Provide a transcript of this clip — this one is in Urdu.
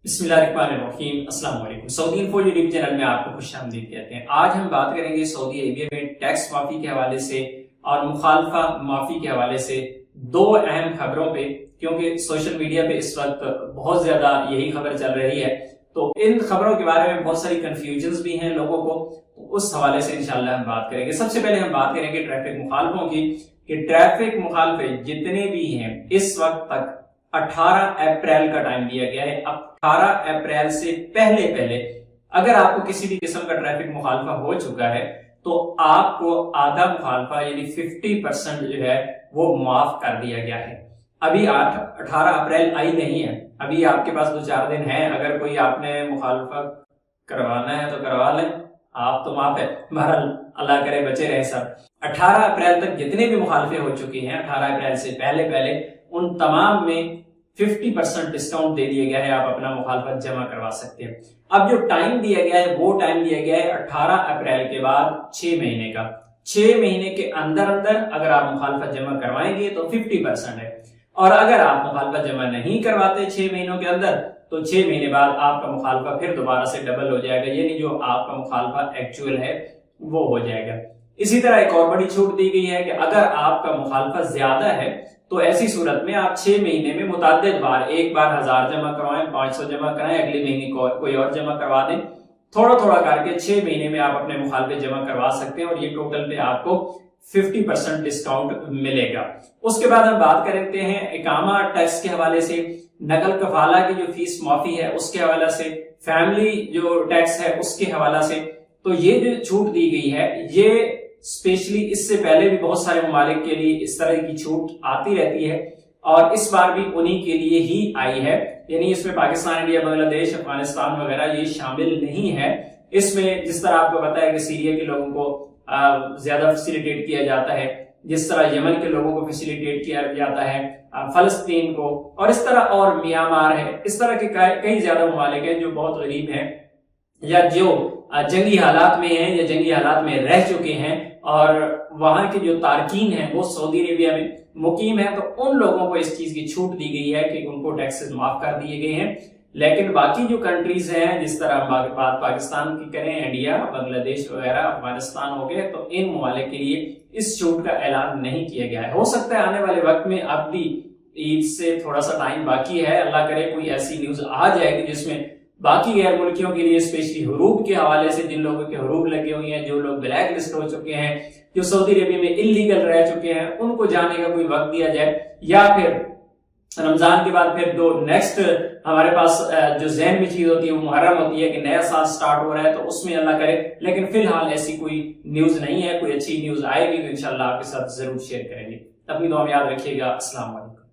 بسم اللہ الرحمن الرحیم۔ السلام علیکم۔ سعودی انفو یوٹیوب چینل میں آپ کو خوش آمدید کہتے ہیں۔ آج ہم بات کریں گے سعودی عربیہ میں ٹیکس معافی کے حوالے سے اور مخالفہ معافی کے حوالے سے دو اہم خبروں پہ، کیونکہ سوشل میڈیا پہ اس وقت بہت زیادہ یہی خبر چل رہی ہے، تو ان خبروں کے بارے میں بہت ساری کنفیوژنز بھی ہیں لوگوں کو، اس حوالے سے انشاءاللہ ہم بات کریں گے۔ سب سے پہلے ہم بات کریں گے ٹریفک مخالفوں کی، کہ ٹریفک مخالفے جتنے بھی ہیں اس وقت تک 18 اپریل کا ٹائم دیا گیا ہے۔ اب 18 اپریل سے پہلے اگر آپ کو کسی بھی قسم کا ٹریفک مخالفہ ہو چکا ہے تو آپ کو آدھا مخالفہ یعنی 50% جو ہے وہ معاف کر دیا گیا ہے۔ ابھی 18 اپریل آئی نہیں ہے، ابھی آپ کے پاس 2-4 دن ہیں۔ اگر کوئی آپ نے مخالفہ کروانا ہے تو کروا لیں، آپ تو معاف ہے، بہرحال اللہ کرے بچے رہے سب۔ 18 اپریل تک جتنے بھی مخالفے ہو چکے ہیں 18 اپریل سے پہلے ان تمام میں 50% ڈسکاؤنٹ دے دیا گیا ہے، آپ اپنا مخالفت جمع کروا سکتے ہیں۔ اب جو ٹائم دیا گیا ہے وہ ٹائم دیا گیا ہے 18 اپریل کے بعد 6 مہینے کا۔ 6 مہینے کے اندر اگر آپ مخالفت جمع کروائیں گے تو 50% ہے، اور اگر آپ مخالفت جمع نہیں کرواتے 6 مہینوں کے اندر تو 6 مہینے بعد آپ کا مخالفہ پھر دوبارہ سے ڈبل ہو جائے گا، یعنی جو آپ کا مخالفہ ایکچوئل ہے وہ ہو جائے گا۔ اسی طرح ایک اور بڑی چھوٹ دی گئی ہے کہ اگر آپ کا مخالفہ زیادہ ہے تو ایسی صورت میں آپ 6 مہینے میں متعدد بار، ایک بار 1000 جمع کروائیں، 500 جمع کرائیں، اگلے مہینے کوئی اور جمع کروا دیں، تھوڑا کر کے 6 مہینے میں آپ اپنے مخالفے جمع کروا سکتے ہیں، اور یہ ٹوٹل پہ آپ کو 50% ڈسکاؤنٹ ملے گا۔ اس کے بعد ہم بات کرتے ہیں اقامہ ٹیکس کے حوالے سے، نقل کفالہ کی جو فیس معافی ہے اس کے حوالے سے، فیملی جو ٹیکس ہے اس کے حوالے سے۔ تو یہ جو چھوٹ دی گئی ہے یہ اسپیشلی اس سے پہلے بھی بہت سارے ممالک کے لیے اس طرح کی چھوٹ آتی رہتی ہے، اور اس بار بھی انہی کے لیے ہی آئی ہے، یعنی اس میں پاکستان، انڈیا، بنگلہ دیش، افغانستان وغیرہ یہ شامل نہیں ہے۔ اس میں جس طرح آپ کو پتا ہے کہ سیریا کے لوگوں کو زیادہ فیسیلیٹیٹ کیا جاتا ہے، جس طرح یمن کے لوگوں کو فیسیلیٹیٹ کیا جاتا ہے، فلسطین کو، اور اس طرح اور میانمار ہے، اس طرح کے کئی زیادہ ممالک ہیں جو بہت غریب ہیں یا جو جنگی حالات میں ہیں یا جنگی حالات میں رہ چکے ہیں، اور وہاں کے جو تارکین ہیں وہ سعودی عربیہ میں مقیم ہیں، تو ان لوگوں کو اس چیز کی چھوٹ دی گئی ہے کہ ان کو ٹیکسز معاف کر دیے گئے ہیں۔ لیکن باقی جو کنٹریز ہیں، جس طرح بات پاکستان کی کریں، انڈیا، بنگلہ دیش وغیرہ، افغانستان ہو گئے، تو ان ممالک کے لیے اس چھوٹ کا اعلان نہیں کیا گیا ہے۔ ہو سکتا ہے آنے والے وقت میں، اب بھی عید سے تھوڑا سا ٹائم باقی ہے، اللہ کرے کوئی ایسی نیوز آ جائے گی جس میں باقی غیر ملکیوں کے لیے، اسپیشلی حروب کے حوالے سے، جن لوگوں کے حروب لگے ہوئے ہیں، جو لوگ بلیک لسٹ ہو چکے ہیں، جو سعودی عربیہ میں اللیگل رہ چکے ہیں، ان کو جانے کا کوئی وقت دیا جائے، یا پھر رمضان کے بعد پھر نیکسٹ ہمارے پاس جو ذہن میں چیز ہوتی ہے وہ محرم ہوتی ہے کہ نیا سال سٹارٹ ہو رہا ہے، تو اس میں اللہ کرے، لیکن فی الحال ایسی کوئی نیوز نہیں ہے۔ کوئی اچھی نیوز آئے گی تو انشاءاللہ آپ کے ساتھ ضرور شیئر کریں گے۔ اپنی دعا میں یاد رکھیے گا۔ السلام علیکم۔